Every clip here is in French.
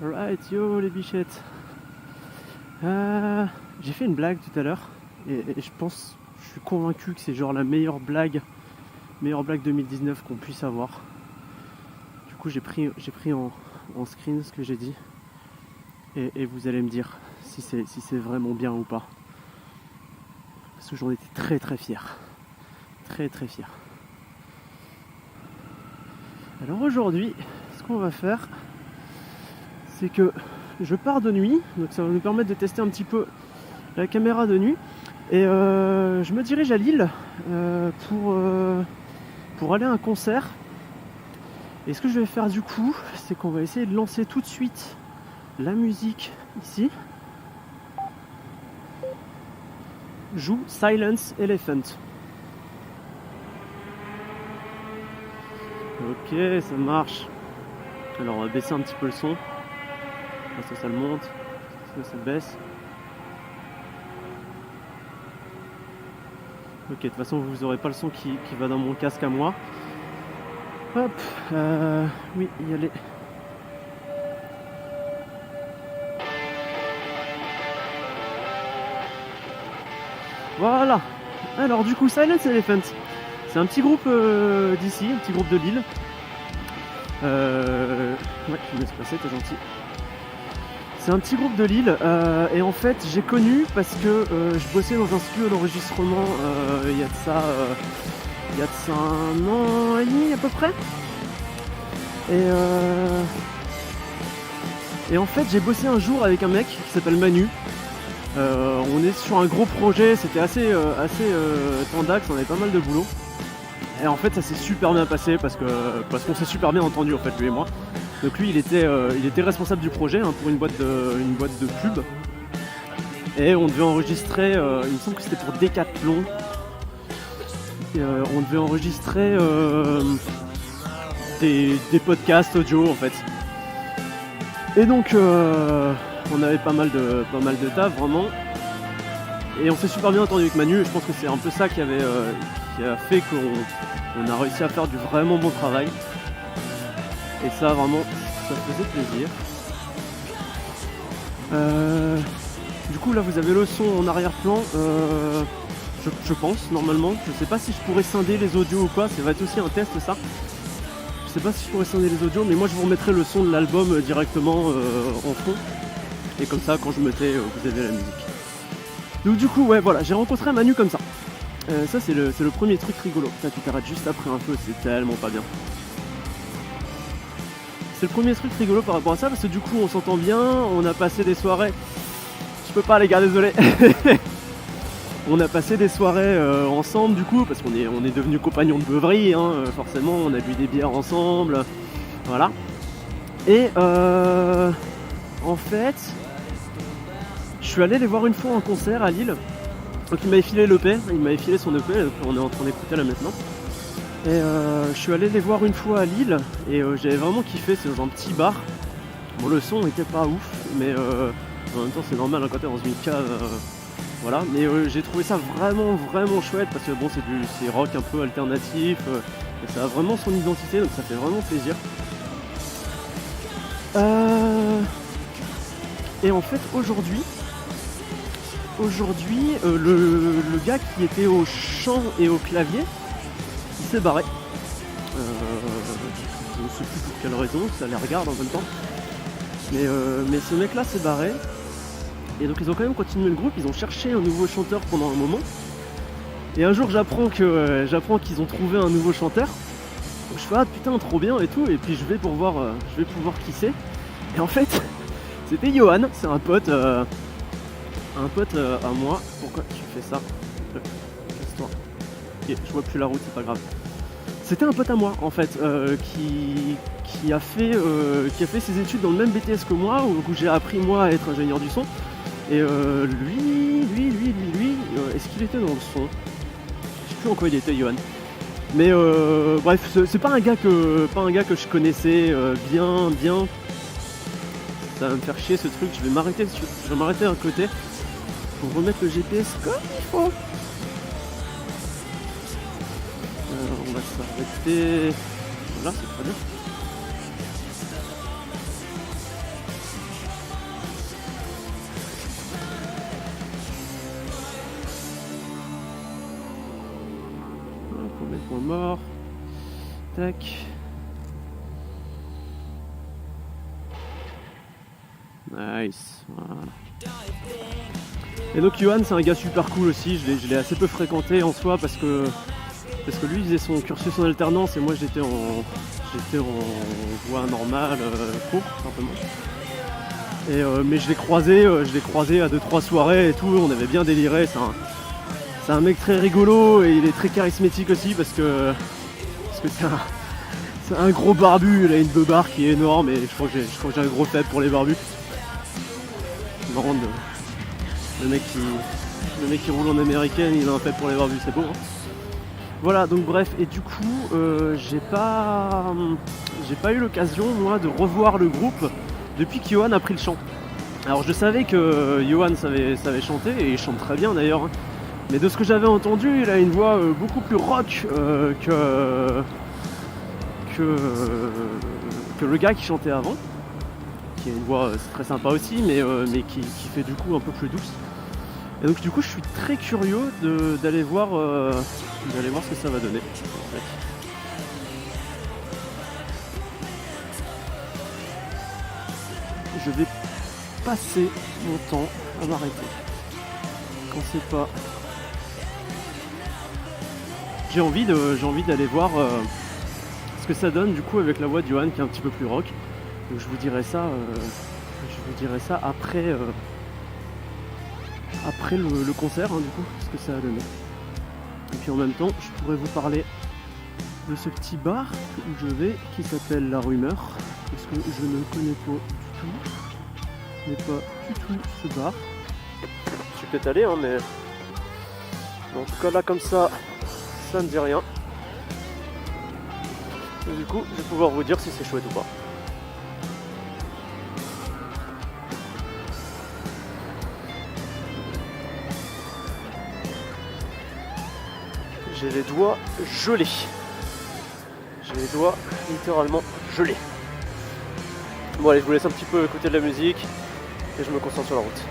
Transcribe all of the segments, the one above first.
Alright, yo les bichettes. J'ai fait une blague tout à l'heure et je suis convaincu que c'est genre la meilleure blague 2019 qu'on puisse avoir. Du coup j'ai pris en screen ce que j'ai dit et vous allez me dire si c'est vraiment bien ou pas. Parce que j'en étais très très fier. Très très fier. Alors aujourd'hui, ce qu'on va faire, c'est que je pars de nuit, donc ça va nous permettre de tester un petit peu la caméra de nuit. Et je me dirige à Lille pour aller à un concert. Et ce que je vais faire du coup, c'est qu'on va essayer de lancer tout de suite la musique ici. Joue Silence Elephant. Ok, ça marche. Alors on va baisser un petit peu le son. Ça le monte, ça le baisse. Ok, de toute façon vous n'aurez pas le son qui va dans mon casque à moi. Hop, oui, y aller. Voilà. Alors du coup, Silence Elephant, c'est un petit groupe d'ici, un petit groupe de Lille. Ouais, je me laisse passer, t'es gentil. C'est un petit groupe de Lille et en fait j'ai connu parce que je bossais dans un studio d'enregistrement il y a de ça 1 an et demi à peu près. Et en fait j'ai bossé un jour avec un mec qui s'appelle Manu. On est sur un gros projet, c'était assez tendax, on avait pas mal de boulot. Et en fait ça s'est super bien passé parce qu'on s'est super bien entendu en fait lui et moi. Donc lui il était responsable du projet pour une boîte de pub. Et on devait enregistrer, il me semble que c'était pour Decathlon. On devait enregistrer des podcasts audio en fait. Et donc on avait pas mal de taf vraiment. Et on s'est super bien entendu avec Manu et je pense que c'est un peu ça qui a fait qu'on a réussi à faire du vraiment bon travail. Et ça vraiment, ça faisait plaisir. Du coup là vous avez le son en arrière-plan, je pense normalement. Je sais pas si je pourrais scinder les audios ou quoi, ça va être aussi un test ça. Je sais pas si je pourrais scinder les audios, mais moi je vous remettrai le son de l'album directement en fond. Et comme ça quand je mettais, vous avez la musique. Donc du coup ouais voilà, j'ai rencontré Manu comme ça. Ça c'est le premier truc rigolo. Putain, tu t'arrêtes juste après un feu, c'est tellement pas bien. C'est le premier truc rigolo par rapport à ça parce que du coup on s'entend bien, on a passé des soirées. Je peux pas les gars, désolé. On a passé des soirées ensemble du coup parce qu'on est devenus compagnons de beuverie, forcément on a bu des bières ensemble. Voilà. Et en fait je suis allé les voir une fois en concert à Lille. Donc il m'avait filé l'EP, il m'avait filé son EP, on est en train d'écouter là maintenant. Et je suis allé les voir une fois à Lille et j'avais vraiment kiffé, c'est dans un petit bar. Bon le son était pas ouf, mais en même temps c'est normal quand t'es dans une cave, voilà. Mais j'ai trouvé ça vraiment chouette parce que bon c'est rock un peu alternatif, et ça a vraiment son identité donc ça fait vraiment plaisir. Et en fait aujourd'hui le gars qui était au chant et au clavier il s'est barré. Je ne sais plus pour quelle raison, ça les regarde en même temps. Mais ce mec là s'est barré. Et donc ils ont quand même continué le groupe, ils ont cherché un nouveau chanteur pendant un moment. Et un jour j'apprends qu'ils ont trouvé un nouveau chanteur. Donc je fais ah putain trop bien et tout, et puis je vais pour voir qui c'est. Et en fait c'était Johan, c'est un pote à moi. Pourquoi tu fais ça? Casse-toi. Ok, je vois plus la route, c'est pas grave. C'était un pote à moi en fait qui a fait ses études dans le même BTS que moi, où j'ai appris moi à être ingénieur du son. Et lui, est-ce qu'il était dans le son? Je sais plus en quoi il était, Johan. Mais bref, c'est pas un gars que je connaissais bien. Ça va me faire chier ce truc. Je vais m'arrêter d'un côté pour remettre le GPS comme il faut. On va s'arrêter. Voilà, c'est très bien. mort. Tac. Nice. Voilà. Et donc Johan c'est un gars super cool aussi, je l'ai assez peu fréquenté en soi parce que lui il faisait son cursus en alternance et moi j'étais en voie normale, cours simplement. Et, mais je l'ai croisé à 2-3 soirées et tout, on avait bien déliré, c'est un mec très rigolo et il est très charismatique aussi parce que c'est un gros barbu, il a une beubare qui est énorme et je crois que j'ai un gros tête pour les barbus. C'est marrant le mec qui roule en américaine, il a un fait pour les barbus, c'est beau hein. Voilà, donc bref, et du coup j'ai pas eu l'occasion moi de revoir le groupe depuis qu'Johan a pris le chant. Alors je savais que Johan savait chanter et il chante très bien d'ailleurs hein. Mais de ce que j'avais entendu, il a une voix beaucoup plus rock que le gars qui chantait avant, qui a une voix très sympa aussi, mais qui fait du coup un peu plus douce. Et donc du coup je suis très curieux d'aller voir ce que ça va donner. En fait. Je vais passer mon temps à m'arrêter. Quand c'est pas. J'ai envie d'aller voir ce que ça donne du coup avec la voix de Johan qui est un petit peu plus rock. Donc je vous dirai ça après. Après le concert, hein, du coup, ce que ça a donné. Et puis en même temps, je pourrais vous parler de ce petit bar où je vais, qui s'appelle La Rumeur, parce que je ne connais pas du tout ce bar. Je suis peut-être allé, hein, mais en tout cas là comme ça ne dit rien. Et du coup, je vais pouvoir vous dire si c'est chouette ou pas. J'ai les doigts gelés. J'ai les doigts littéralement gelés. Bon allez, je vous laisse un petit peu écouter de la musique et je me concentre sur la route.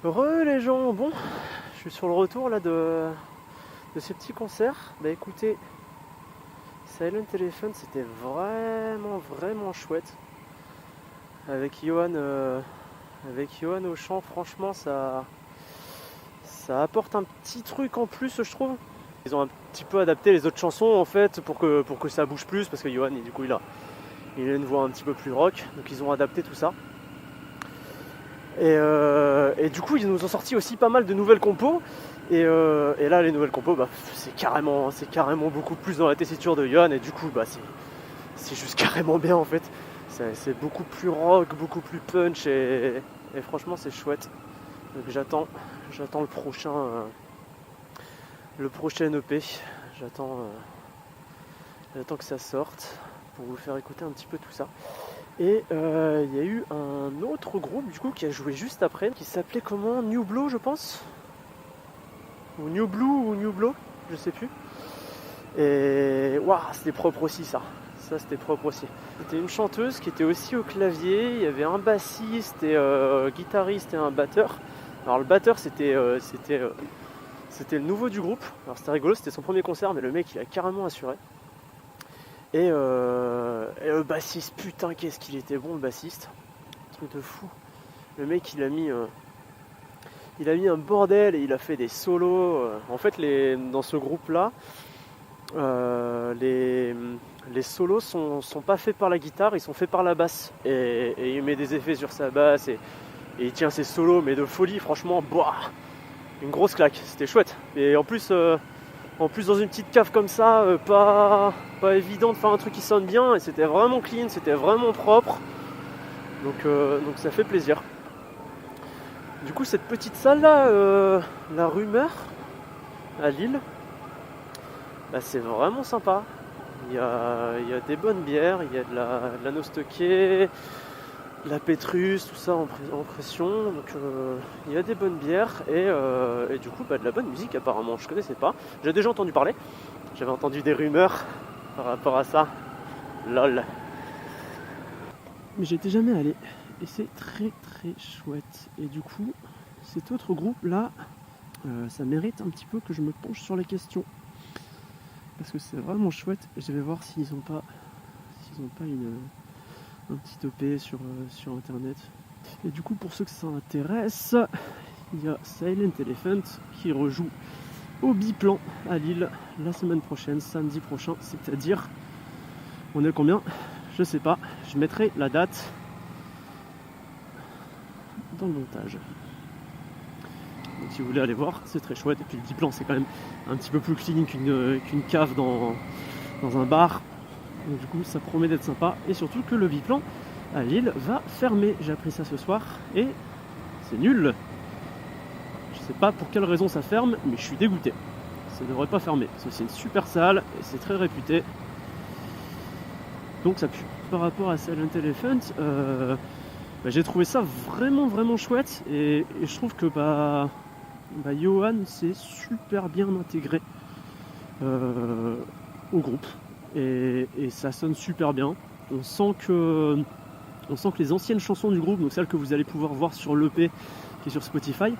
Heureux les gens, bon, je suis sur le retour là de ce petit concert. Bah écoutez, Silent Elephant c'était vraiment chouette. Avec Johan au chant, franchement ça apporte un petit truc en plus je trouve. Ils ont un petit peu adapté les autres chansons en fait pour que ça bouge plus parce que Johan du coup il a une voix un petit peu plus rock, donc ils ont adapté tout ça. Et du coup ils nous ont sorti aussi pas mal de nouvelles compos et là les nouvelles compos c'est carrément beaucoup plus dans la tessiture de Johan et du coup c'est juste carrément bien en fait. C'est beaucoup plus rock, beaucoup plus punch et franchement c'est chouette. Donc j'attends le prochain EP. J'attends que ça sorte pour vous faire écouter un petit peu tout ça. Et il y a eu un autre groupe du coup qui a joué juste après, qui s'appelait comment, New Blow je pense, ou New Blue ou New Blow, je sais plus. Et waouh, c'était propre aussi ça c'était propre aussi. C'était une chanteuse qui était aussi au clavier, il y avait un bassiste et guitariste et un batteur. Alors le batteur c'était le nouveau du groupe, alors c'était rigolo, c'était son premier concert mais le mec il a carrément assuré. Et le bassiste, putain qu'est-ce qu'il était bon le bassiste, truc de fou. Le mec il a mis un bordel et il a fait des solos. En fait dans ce groupe là, les solos sont pas faits par la guitare, ils sont faits par la basse. Et il met des effets sur sa basse et il tient ses solos mais de folie, franchement, une grosse claque, c'était chouette. Et en plus dans une petite cave comme ça, pas évident de faire un truc qui sonne bien, et c'était vraiment clean, c'était vraiment propre. Donc ça fait plaisir. Du coup cette petite salle là, la Rumeur à Lille, c'est vraiment sympa. Il y a des bonnes bières, il y a de la Nostoquet, de la Pétrus, tout ça en pression. Donc il y a des bonnes bières et du coup de la bonne musique apparemment. Je connaissais pas. J'ai déjà entendu parler. J'avais entendu des rumeurs par rapport à ça. Lol. Mais j'étais jamais allé. Et c'est très chouette. Et du coup, cet autre groupe là, ça mérite un petit peu que je me penche sur la question. Parce que c'est vraiment chouette. Je vais voir s'ils ont pas un petit EP sur internet. Et du coup pour ceux que ça intéresse, il y a Silent Elephant qui rejoue au Biplan à Lille la semaine prochaine, samedi prochain, c'est-à-dire, on est combien? Je sais pas, je mettrai la date dans le montage. Donc si vous voulez aller voir, c'est très chouette. Et puis le Biplan c'est quand même un petit peu plus clean qu'une cave dans un bar. Donc du coup ça promet d'être sympa. Et surtout que le Biplan à Lille va fermer. J'ai appris ça ce soir et c'est nul. Je sais pas pour quelle raison ça ferme, mais je suis dégoûté. Ça devrait pas fermer, parce que c'est une super salle et c'est très réputé. Donc ça pue. Par rapport à Silent Elephant, j'ai trouvé ça vraiment chouette et je trouve que Johan s'est super bien intégré au groupe et ça sonne super bien. On sent que les anciennes chansons du groupe, donc celles que vous allez pouvoir voir sur l'EP qui est sur Spotify,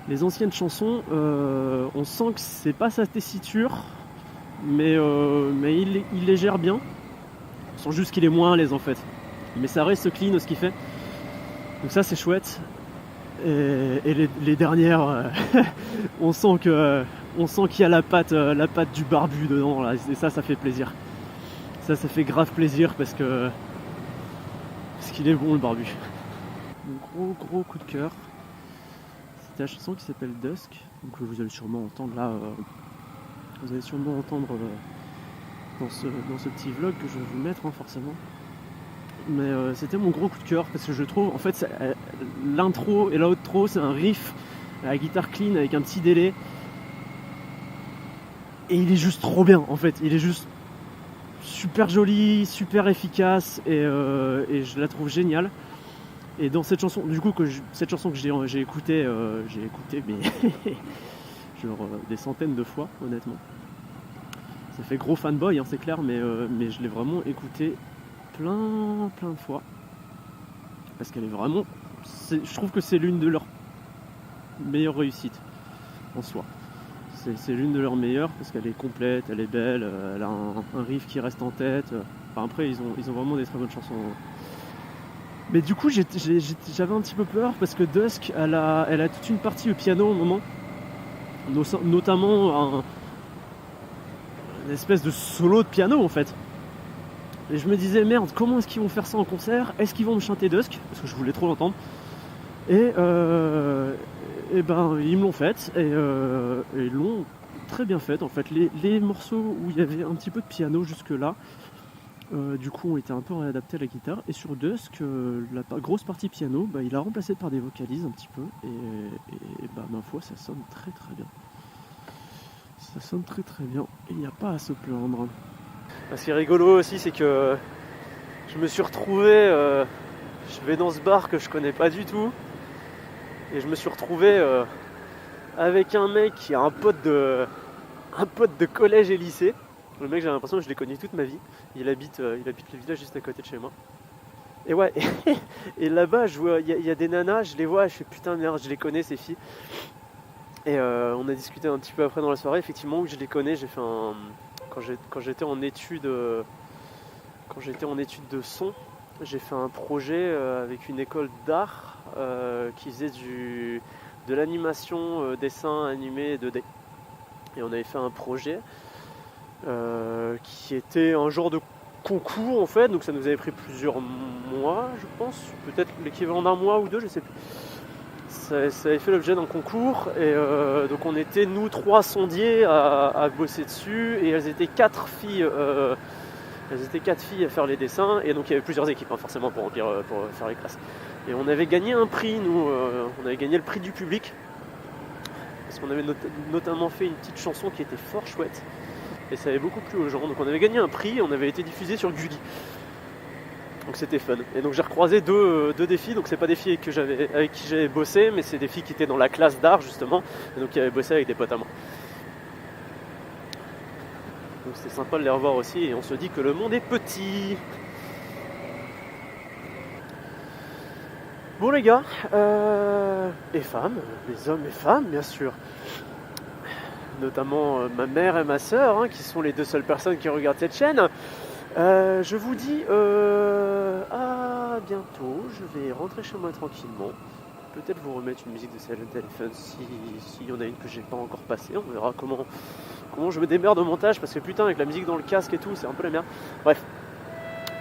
les anciennes chansons, on sent que c'est pas sa tessiture, mais il les gère bien. On sent juste qu'il est moins à l'aise en fait. Mais ça reste clean ce qu'il fait. Donc ça c'est chouette. Et les dernières, on sent qu'il y a la patte du barbu dedans là, et ça fait plaisir. Ça fait grave plaisir parce qu'il est bon le barbu. Un gros coup de cœur. C'est la chanson qui s'appelle Dusk, donc vous allez sûrement entendre là, dans ce petit vlog que je vais vous mettre forcément. Mais c'était mon gros coup de cœur parce que je trouve en fait l'intro et l'outro c'est un riff à la guitare clean avec un petit délai et il est juste trop bien en fait, il est juste super joli, super efficace et je la trouve géniale. Et dans cette chanson, du coup, cette chanson que j'ai écoutée mais genre des centaines de fois, honnêtement. Ça fait gros fanboy, c'est clair, mais je l'ai vraiment écoutée plein de fois. Parce qu'elle est vraiment... je trouve que c'est l'une de leurs meilleure réussite en soi. C'est l'une de leurs meilleures parce qu'elle est complète, elle est belle, elle a un riff qui reste en tête. Enfin, après, ils ont vraiment des très bonnes chansons. Mais du coup, j'avais un petit peu peur parce que Dusk, elle a toute une partie au piano au moment, notamment une espèce de solo de piano en fait. Et je me disais, merde, comment est-ce qu'ils vont faire ça en concert? Est-ce qu'ils vont me chanter Dusk? Parce que je voulais trop l'entendre. Et ben, ils me l'ont fait. Et ils l'ont très bien fait. En fait, les morceaux où il y avait un petit peu de piano jusque-là, du coup, ont été un peu réadaptés à la guitare. Et sur Dusk, la grosse partie piano, bah, il a remplacé par des vocalises un petit peu. Et bah, ma foi, ça sonne très très bien. Ça sonne très très bien. Et il n'y a pas à se plaindre. Ce qui est rigolo aussi, c'est que je me suis retrouvé, je vais dans ce bar que je connais pas du tout, et je me suis retrouvé avec un mec qui est un pote de collège et lycée. Le mec, j'ai l'impression que je l'ai connu toute ma vie. Il habite le village juste à côté de chez moi. Et ouais, et là-bas, il y a des nanas, je les vois, je fais putain merde, je les connais ces filles. Et on a discuté un petit peu après dans la soirée, effectivement, où je les connais, j'ai fait quand j'étais en études de son, j'ai fait un projet avec une école d'art qui faisait de l'animation, dessin animé 2D. Et on avait fait un projet qui était un genre de concours en fait, donc ça nous avait pris plusieurs mois, je pense, peut-être l'équivalent d'un mois ou deux, je sais plus. Ça avait fait l'objet d'un concours et donc on était nous 3 sondiers à bosser dessus et elles étaient 4 filles à faire les dessins et donc il y avait plusieurs équipes forcément pour faire les classes. Et on avait gagné un prix, nous, on avait gagné le prix du public parce qu'on avait notamment fait une petite chanson qui était fort chouette et ça avait beaucoup plu aux gens. Donc on avait gagné un prix et on avait été diffusé sur Gulli. Donc c'était fun. Et donc j'ai recroisé deux des filles, donc c'est pas des filles avec qui j'avais bossé, mais c'est des filles qui étaient dans la classe d'art justement, et donc qui avaient bossé avec des potes à moi. Donc c'était sympa de les revoir aussi, et on se dit que le monde est petit. Bon les gars, et femmes, les hommes et femmes bien sûr, notamment ma mère et ma soeur, qui sont les 2 seules personnes qui regardent cette chaîne. Je vous dis à bientôt, je vais rentrer chez moi tranquillement, peut-être vous remettre une musique de Silent Elephant s'il y en a une que j'ai pas encore passée, on verra comment je me démerde au montage, parce que putain avec la musique dans le casque et tout, c'est un peu la merde. Bref,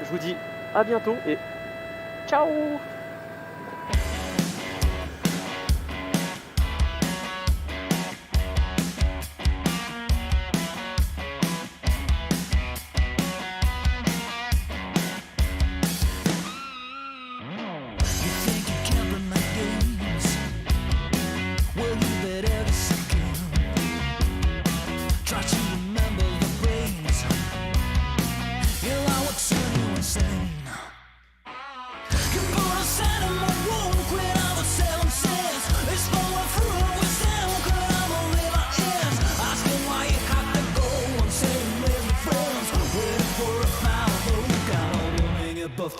je vous dis à bientôt et ciao.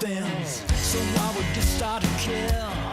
Things, so I would just start to care.